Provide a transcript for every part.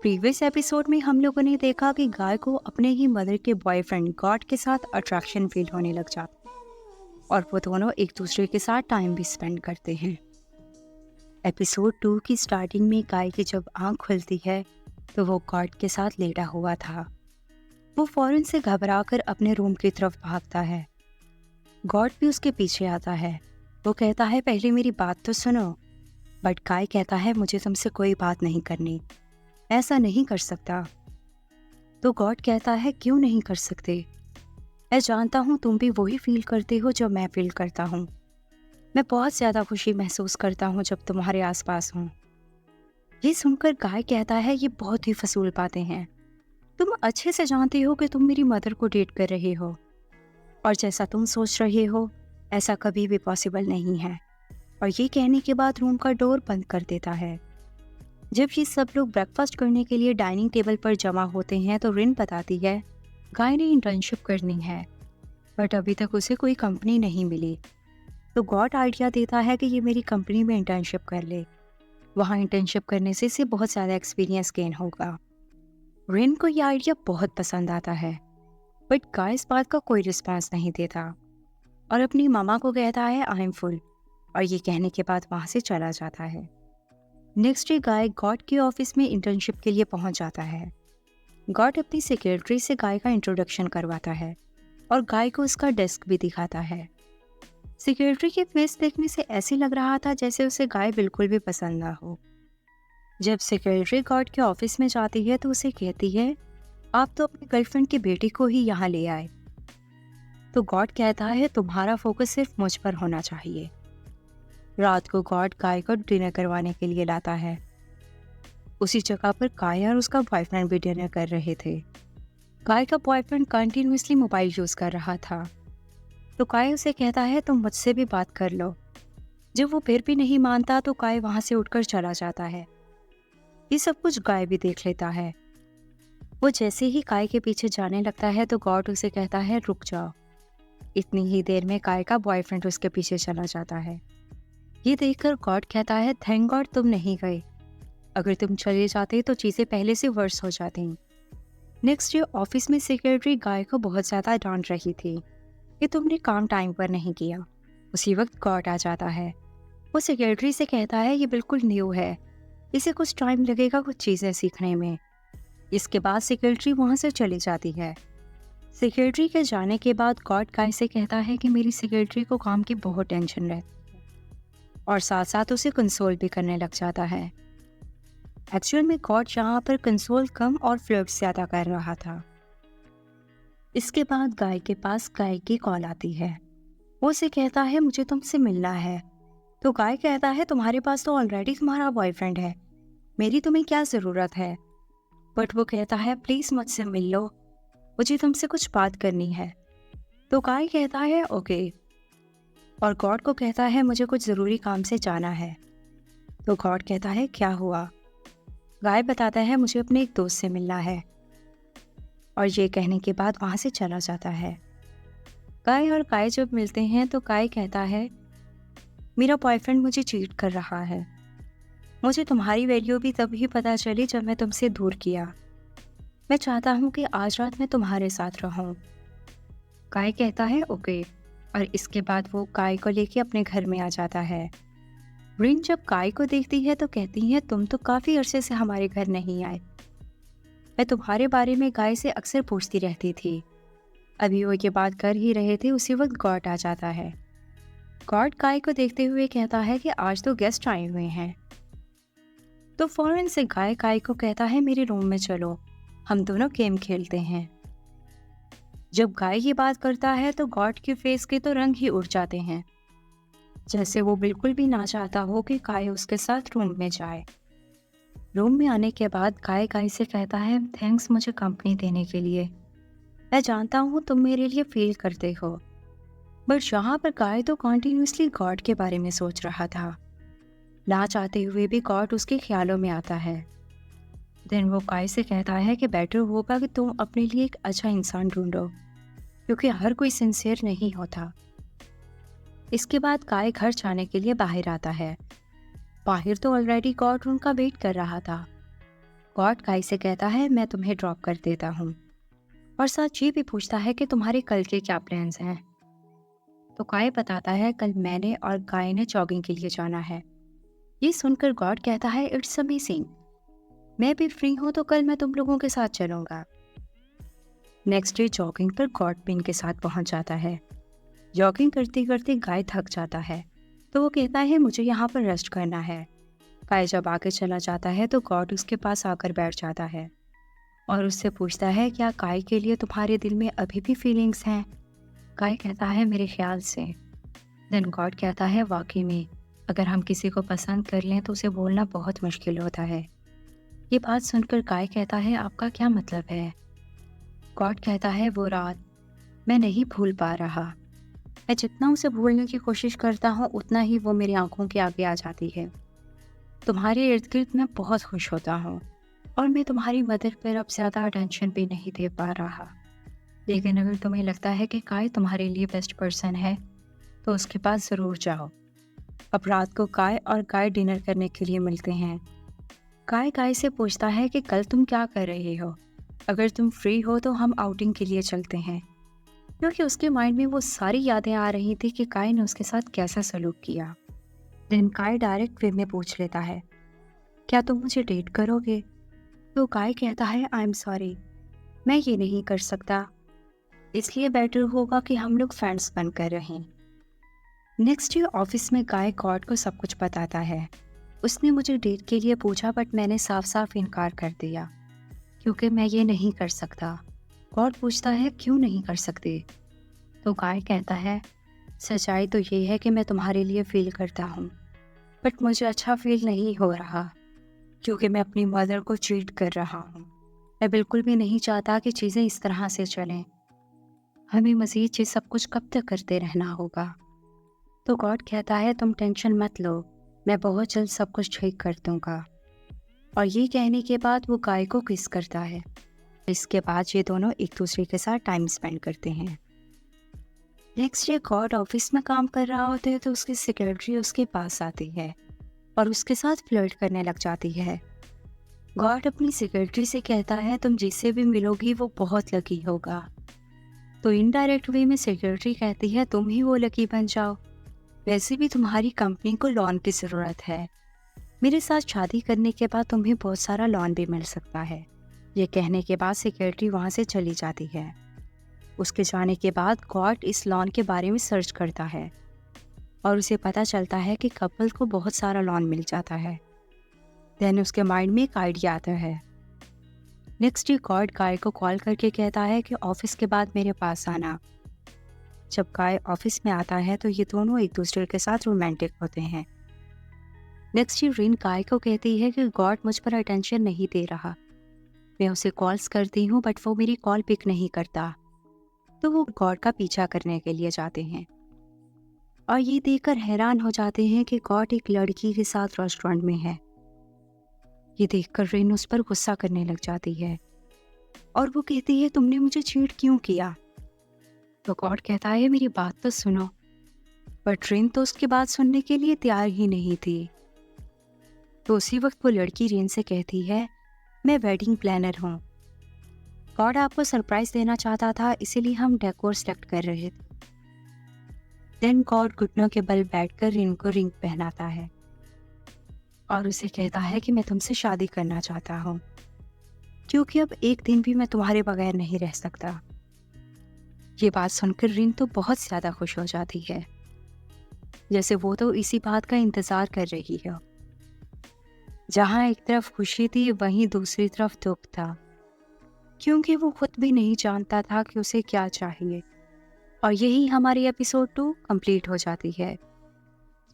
Previous episode में हम लोगों ने देखा कि गाय को अपने ही मदर के बॉयफ्रेंड गॉड के साथ अट्रैक्शन फील होने लग जाता और वो दोनों एक दूसरे के साथ टाइम भी स्पेंड करते हैं। एपिसोड 2 की स्टार्टिंग में गाय की जब आंख खुलती है तो वो गॉड के साथ लेटा हुआ था। वो फौरन से घबराकर अपने रूम की तरफ भागता है। गॉड भी उसके पीछे आता है। वो कहता है पहले मेरी बात तो सुनो, बट गाय कहता है मुझे तुमसे कोई बात नहीं करनी, ऐसा नहीं कर सकता। तो गॉड कहता है क्यों नहीं कर सकते? मैं जानता हूँ तुम भी वही फील करते हो जो मैं फील करता हूँ। मैं बहुत ज़्यादा खुशी महसूस करता हूँ जब तुम्हारे आसपास हूँ। ये सुनकर गाय कहता है ये बहुत ही फजूल बातें हैं। तुम अच्छे से जानते हो कि तुम मेरी मदर को डेट कर रहे हो और जैसा तुम सोच रहे हो ऐसा कभी भी पॉसिबल नहीं है। और ये कहने के बाद रूम का डोर बंद कर देता है। जब ये सब लोग ब्रेकफास्ट करने के लिए डाइनिंग टेबल पर जमा होते हैं तो रिन बताती है गाय ने इंटर्नशिप करनी है बट अभी तक उसे कोई कंपनी नहीं मिली। तो गॉड आइडिया देता है कि ये मेरी कंपनी में इंटर्नशिप कर ले। वहाँ इंटर्नशिप करने से इसे बहुत ज़्यादा एक्सपीरियंस गेन होगा। रिन को ये आइडिया बहुत पसंद आता है बट गाय इस बात का कोई रिस्पॉन्स नहीं देता और अपनी मामा को कहता है आई एम फुल, और ये कहने के बाद वहाँ से चला जाता है। नेक्स्ट डे गाय गॉड के ऑफिस में इंटर्नशिप के लिए पहुंच जाता है। गॉड अपनी सेक्रेटरी से गाय का इंट्रोडक्शन करवाता है और गाय को उसका डेस्क भी दिखाता है। सेक्रेटरी के फेस देखने से ऐसे लग रहा था जैसे उसे गाय बिल्कुल भी पसंद ना हो। जब सेक्रेटरी गॉड के ऑफिस में जाती है तो उसे कहती है आप तो अपनी गर्लफ्रेंड की बेटी को ही यहाँ ले आए। तो गॉड कहता है तुम्हारा फोकस सिर्फ मुझ पर होना चाहिए। रात को गॉड गाय को डिनर करवाने के लिए लाता है। उसी जगह पर गाय और उसका बॉयफ्रेंड भी डिनर कर रहे थे। गाय का बॉयफ्रेंड कंटिन्यूअसली मोबाइल यूज कर रहा था। तो गाय उसे कहता है तुम मुझसे भी बात कर लो। जब वो फिर भी नहीं मानता तो गाय वहां से उठकर चला जाता है। ये सब कुछ गाय भी देख लेता है। वो जैसे ही गाय के पीछे जाने लगता है तो गॉड उसे कहता है रुक जाओ। इतनी ही देर में गाय का बॉयफ्रेंड उसके पीछे चला जाता है। ये देखकर गॉड कहता है थैंक गॉड तुम नहीं गए, अगर तुम चले जाते तो चीज़ें पहले से वर्स हो जाती। नेक्स्ट डे ऑफिस में सेक्रेटरी गाय को बहुत ज़्यादा डांट रही थी कि तुमने काम टाइम पर नहीं किया। उसी वक्त गॉड आ जाता है। वो सेक्रेटरी से कहता है ये बिल्कुल न्यू है, इसे कुछ टाइम लगेगा कुछ चीज़ें सीखने में। इसके बाद सेक्रेटरी वहाँ से चली जाती है। सेक्रेटरी के जाने के बाद गॉड गाय से कहता है कि मेरी सेक्रेटरी को काम की बहुत टेंशन रहती और साथ साथ उसे कंसोल भी करने लग जाता है। एक्चुअल में गॉड यहाँ पर कंसोल कम और फ्लर्ट ज़्यादा कर रहा था। इसके बाद गाय के पास गाय की कॉल आती है। वो उसे कहता है मुझे तुमसे मिलना है। तो गाय कहता है तुम्हारे पास तो ऑलरेडी तुम्हारा बॉयफ्रेंड है, मेरी तुम्हें क्या ज़रूरत है। बट वो कहता है प्लीज़ मुझसे मिल लो, मुझे तुमसे कुछ बात करनी है। तो गाय कहता है ओके, और गॉड को कहता है मुझे कुछ ज़रूरी काम से जाना है। तो गॉड कहता है क्या हुआ? गाय बताता है मुझे अपने एक दोस्त से मिलना है, और ये कहने के बाद वहाँ से चला जाता है। गाय और गाय जब मिलते हैं तो गाय कहता है मेरा बॉयफ्रेंड मुझे चीट कर रहा है, मुझे तुम्हारी वैल्यू भी तभी पता चली जब मैं तुमसे दूर किया। मैं चाहता हूँ कि आज रात मैं तुम्हारे साथ रहूँ। गाय कहता है ओके, और इसके बाद वो गाय को लेके अपने घर में आ जाता है। रिन जब गाय को देखती है तो कहती है तुम तो काफ़ी अरसे से हमारे घर नहीं आए, मैं तुम्हारे बारे में गाय से अक्सर पूछती रहती थी। अभी वो ये बात कर ही रहे थे उसी वक्त गॉड आ जाता है। गॉड गाय को देखते हुए कहता है कि आज तो गेस्ट आए हुए हैं। तो फौरन से गाय गाय को कहता है मेरे रूम में चलो, हम दोनों गेम खेलते हैं। जब गाय ये बात करता है तो गॉड के फेस के तो रंग ही उड़ जाते हैं, जैसे वो बिल्कुल भी ना चाहता हो कि गाय उसके साथ रूम में जाए। रूम में आने के बाद गाय गाय से कहता है थैंक्स मुझे कंपनी देने के लिए, मैं जानता हूँ तुम मेरे लिए फील करते हो। बट यहाँ पर गाय तो कॉन्टिन्यूसली गॉड के बारे में सोच रहा था। ना चाहते हुए भी गॉड उसके ख्यालों में आता है। देन वो गाय से कहता है कि बेटर होगा कि तुम अपने लिए एक अच्छा इंसान ढूंढो, क्योंकि हर कोई सिंसियर नहीं होता। इसके बाद गाय घर जाने के लिए बाहर आता है। बाहर तो ऑलरेडी गॉड उनका वेट कर रहा था। गॉड गाय से कहता है मैं तुम्हें ड्रॉप कर देता हूँ, और साथ ये भी पूछता है कि तुम्हारे कल के क्या प्लान्स हैं। तो गाय बताता है कल मैंने और गाय ने जॉगिंग के लिए जाना है। ये सुनकर गॉड कहता है इट्स अमेजिंग, मैं भी फ्री हूँ तो कल मैं तुम लोगों के साथ चलूँगा। नेक्स्ट डे जॉगिंग पर गॉड भी इनके साथ पहुँच जाता है। जॉगिंग करते करते गाय थक जाता है, तो वो कहता है मुझे यहाँ पर रेस्ट करना है। गाय जब आगे चला जाता है तो गॉड उसके पास आकर बैठ जाता है और उससे पूछता है क्या गाय के लिए तुम्हारे दिल में अभी भी फीलिंग्स हैं। गाय कहता है मेरे ख्याल से। देन गॉड कहता है वाकई में अगर हम किसी को पसंद कर लें तो उसे बोलना बहुत मुश्किल होता है। ये बात सुनकर गाय कहता है आपका क्या मतलब है। गॉड कहता है वो रात मैं नहीं भूल पा रहा, मैं जितना उसे भूलने की कोशिश करता हूँ उतना ही वो मेरी आंखों के आगे आ जाती है। तुम्हारे इर्द गिर्द मैं बहुत खुश होता हूँ और मैं तुम्हारी मदद पर अब ज़्यादा अटेंशन भी नहीं दे पा रहा। लेकिन अगर तुम्हें लगता है कि काय तुम्हारे लिए बेस्ट पर्सन है तो उसके पास ज़रूर जाओ। अब रात को काय और गाय डिनर करने के लिए मिलते हैं। गाय से पूछता है कि कल तुम क्या कर रहे हो, अगर तुम फ्री हो तो हम आउटिंग के लिए चलते हैं, क्योंकि उसके माइंड में वो सारी यादें आ रही थी कि काय ने उसके साथ कैसा सलूक किया। देन काय डायरेक्ट वे में पूछ लेता है क्या तुम मुझे डेट करोगे। तो काय कहता है आई एम सॉरी, मैं ये नहीं कर सकता, इसलिए बेटर होगा कि हम लोग फ्रेंड्स बनकर रहें। नेक्स्ट डे ऑफिस में गाय गॉड को सब कुछ बताता है। उसने मुझे डेट के लिए पूछा बट मैंने साफ साफ इनकार कर दिया क्योंकि मैं ये नहीं कर सकता। गॉड पूछता है क्यों नहीं कर सकते। तो गाय कहता है सच्चाई तो ये है कि मैं तुम्हारे लिए फील करता हूँ बट मुझे अच्छा फील नहीं हो रहा क्योंकि मैं अपनी मदर को चीट कर रहा हूँ। मैं बिल्कुल भी नहीं चाहता कि चीज़ें इस तरह से चलें। हमें मज़ीद ये सब कुछ कब तक करते रहना होगा। तो गॉड कहता है तुम टेंशन मत लो, मैं बहुत जल्द सब कुछ ठीक कर दूंगा। और ये कहने के बाद वो गाय को किस करता है। इसके बाद ये दोनों एक दूसरे के साथ टाइम स्पेंड करते हैं। नेक्स्ट डे गॉड ऑफिस में काम कर रहा होता है तो उसकी सेक्रेटरी उसके पास आती है और उसके साथ फ्लर्ट करने लग जाती है। गॉड अपनी सेक्रेटरी से कहता है तुम जिससे भी मिलोगी वो बहुत लकी होगा। तो इनडायरेक्ट वे में सेक्रेटरी कहती है तुम ही वो लकी बन जाओ, वैसे भी तुम्हारी कंपनी को लोन की ज़रूरत है, मेरे साथ शादी करने के बाद तुम्हें बहुत सारा लोन भी मिल सकता है। ये कहने के बाद सेक्रेटरी वहाँ से चली जाती है। उसके जाने के बाद गॉड इस लोन के बारे में सर्च करता है और उसे पता चलता है कि कपल को बहुत सारा लोन मिल जाता है। देन उसके माइंड में एक आइडिया आता है। नेक्स्ट डे गॉड गाय को कॉल करके कहता है कि ऑफिस के बाद मेरे पास आना। जब गाय ऑफिस में आता है तो ये दोनों एक दूसरे के साथ रोमांटिक होते हैं। नेक्स्ट डे रिन गाय को कहती है कि गॉड मुझ पर अटेंशन नहीं दे रहा, मैं उसे कॉल्स करती हूँ बट वो मेरी कॉल पिक नहीं करता। तो वो गॉड का पीछा करने के लिए जाते हैं और ये देखकर हैरान हो जाते हैं कि गॉड एक लड़की के साथ रेस्टोरेंट में है। ये देखकर रिन उस पर गुस्सा करने लग जाती है और वो कहती है तुमने मुझे चीट क्यों किया। तो गॉड कहता है मेरी बात तो सुनो, बट रिन तो उसकी बात सुनने के लिए तैयार ही नहीं थी। तो उसी वक्त वो लड़की रिन से कहती है मैं वेडिंग प्लानर हूँ, गॉड आपको सरप्राइज देना चाहता था इसीलिए हम डेकोर सेलेक्ट कर रहे थे। देन गॉड घुटनों के बल बैठकर रिन को रिंग पहनाता है और उसे कहता है कि मैं तुमसे शादी करना चाहता हूँ क्योंकि अब एक दिन भी मैं तुम्हारे बगैर नहीं रह सकता। ये बात सुनकर रिन तो बहुत ज़्यादा खुश हो जाती है, जैसे वो तो इसी बात का इंतज़ार कर रही है। जहाँ एक तरफ खुशी थी वहीं दूसरी तरफ दुख था, क्योंकि वो खुद भी नहीं जानता था कि उसे क्या चाहिए। और यही हमारी एपिसोड 2 कंप्लीट हो जाती है।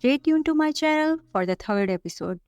Stay tuned to my channel for the third episode.